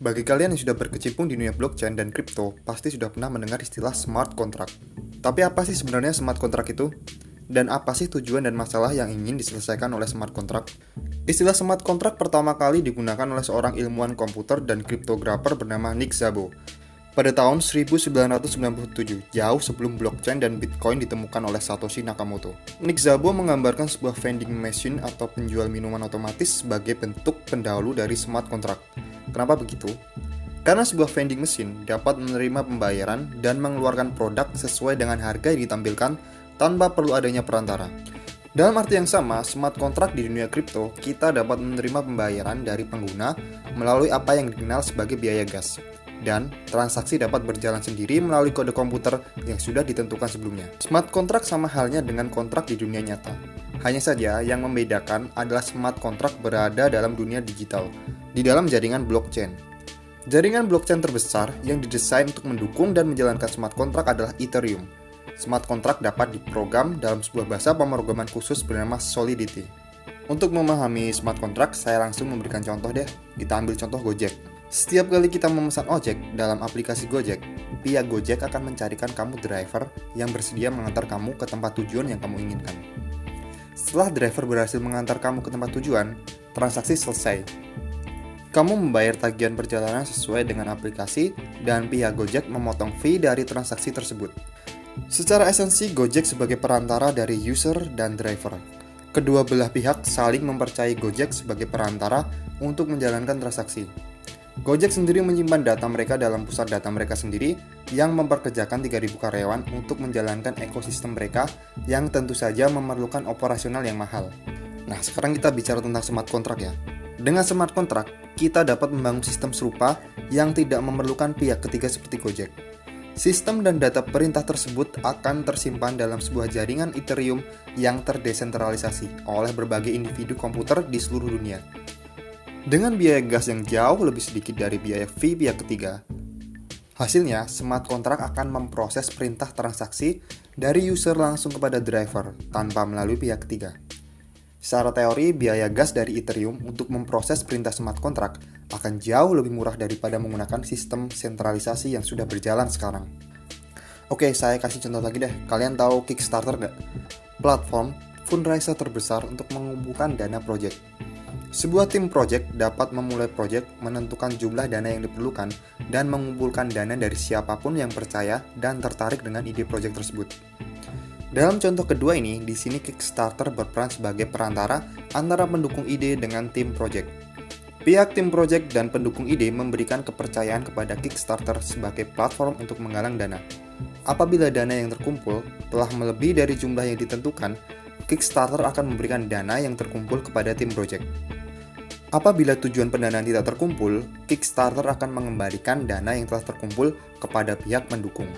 Bagi kalian yang sudah berkecimpung di dunia blockchain dan kripto, pasti sudah pernah mendengar istilah smart contract. Tapi apa sih sebenarnya smart contract itu? Dan apa sih tujuan dan masalah yang ingin diselesaikan oleh smart contract? Istilah smart contract pertama kali digunakan oleh seorang ilmuwan komputer dan kriptografer bernama Nick Szabo pada tahun 1997, jauh sebelum blockchain dan Bitcoin ditemukan oleh Satoshi Nakamoto. Nick Szabo menggambarkan sebuah vending machine atau penjual minuman otomatis sebagai bentuk pendahulu dari smart contract. Kenapa begitu? Karena sebuah vending machine dapat menerima pembayaran dan mengeluarkan produk sesuai dengan harga yang ditampilkan tanpa perlu adanya perantara. Dalam arti yang sama, smart contract di dunia kripto, kita dapat menerima pembayaran dari pengguna melalui apa yang dikenal sebagai biaya gas. Dan transaksi dapat berjalan sendiri melalui kode komputer yang sudah ditentukan sebelumnya. Smart contract sama halnya dengan kontrak di dunia nyata. Hanya saja yang membedakan adalah smart contract berada dalam dunia digital, di dalam jaringan blockchain. Jaringan blockchain terbesar yang didesain untuk mendukung dan menjalankan smart contract adalah Ethereum. Smart contract dapat diprogram dalam sebuah bahasa pemrograman khusus bernama Solidity. Untuk memahami smart contract, saya langsung memberikan contoh deh. Kita ambil contoh Gojek. Setiap kali kita memesan ojek dalam aplikasi Gojek, pihak Gojek akan mencarikan kamu driver yang bersedia mengantar kamu ke tempat tujuan yang kamu inginkan. Setelah driver berhasil mengantar kamu ke tempat tujuan, transaksi selesai. Kamu membayar tagihan perjalanan sesuai dengan aplikasi dan pihak Gojek memotong fee dari transaksi tersebut. Secara esensi, Gojek sebagai perantara dari user dan driver. Kedua belah pihak saling mempercayai Gojek sebagai perantara untuk menjalankan transaksi. Gojek sendiri menyimpan data mereka dalam pusat data mereka sendiri yang memperkerjakan 3.000 karyawan untuk menjalankan ekosistem mereka yang tentu saja memerlukan operasional yang mahal. Nah, sekarang kita bicara tentang smart contract ya. Dengan smart contract, kita dapat membangun sistem serupa yang tidak memerlukan pihak ketiga seperti Gojek. Sistem dan data perintah tersebut akan tersimpan dalam sebuah jaringan Ethereum yang terdesentralisasi oleh berbagai individu komputer di seluruh dunia. Dengan biaya gas yang jauh lebih sedikit dari biaya fee pihak ketiga, hasilnya smart contract akan memproses perintah transaksi dari user langsung kepada driver tanpa melalui pihak ketiga. Secara teori, biaya gas dari Ethereum untuk memproses perintah smart contract akan jauh lebih murah daripada menggunakan sistem sentralisasi yang sudah berjalan sekarang. Oke, saya kasih contoh lagi deh. Kalian tahu Kickstarter nggak? Platform fundraiser terbesar untuk mengumpulkan dana project. Sebuah tim project dapat memulai project, menentukan jumlah dana yang diperlukan, dan mengumpulkan dana dari siapapun yang percaya dan tertarik dengan ide project tersebut. Dalam contoh kedua ini, di sini Kickstarter berperan sebagai perantara antara pendukung ide dengan tim project. Pihak tim project dan pendukung ide memberikan kepercayaan kepada Kickstarter sebagai platform untuk menggalang dana. Apabila dana yang terkumpul telah melebihi dari jumlah yang ditentukan, Kickstarter akan memberikan dana yang terkumpul kepada tim project. Apabila tujuan pendanaan tidak terkumpul, Kickstarter akan mengembalikan dana yang telah terkumpul kepada pihak pendukung.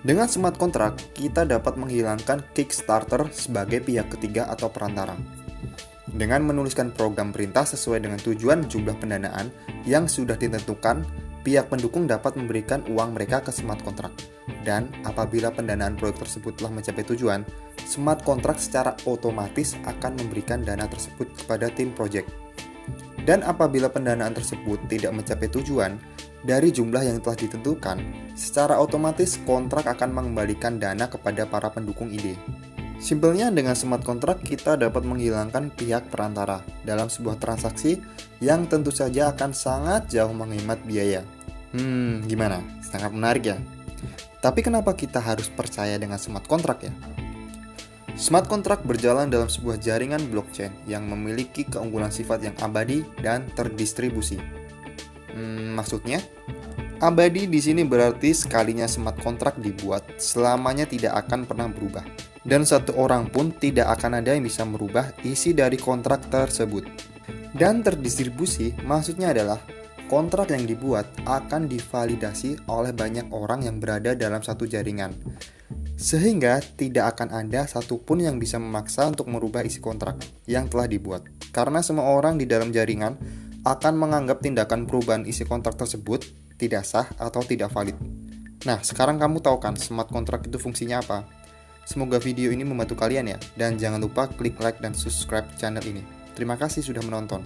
Dengan smart contract, kita dapat menghilangkan Kickstarter sebagai pihak ketiga atau perantara. Dengan menuliskan program perintah sesuai dengan tujuan jumlah pendanaan yang sudah ditentukan, pihak pendukung dapat memberikan uang mereka ke smart contract. Dan apabila pendanaan proyek tersebut telah mencapai tujuan, smart contract secara otomatis akan memberikan dana tersebut kepada tim project. Dan apabila pendanaan tersebut tidak mencapai tujuan dari jumlah yang telah ditentukan, secara otomatis kontrak akan mengembalikan dana kepada para pendukung ide. Simpelnya, dengan smart contract kita dapat menghilangkan pihak perantara dalam sebuah transaksi yang tentu saja akan sangat jauh menghemat biaya. Gimana? Sangat menarik ya? Tapi kenapa kita harus percaya dengan smart contract ya? Smart contract berjalan dalam sebuah jaringan blockchain yang memiliki keunggulan sifat yang abadi dan terdistribusi. Maksudnya? Abadi di sini berarti sekalinya smart contract dibuat, selamanya tidak akan pernah berubah. Dan satu orang pun tidak akan ada yang bisa merubah isi dari kontrak tersebut. Dan terdistribusi maksudnya adalah kontrak yang dibuat akan divalidasi oleh banyak orang yang berada dalam satu jaringan. Sehingga tidak akan ada satupun yang bisa memaksa untuk merubah isi kontrak yang telah dibuat. Karena semua orang di dalam jaringan akan menganggap tindakan perubahan isi kontrak tersebut tidak sah atau tidak valid. Nah, sekarang kamu tahu kan smart contract itu fungsinya apa? Semoga video ini membantu kalian ya. Dan jangan lupa klik like dan subscribe channel ini. Terima kasih sudah menonton.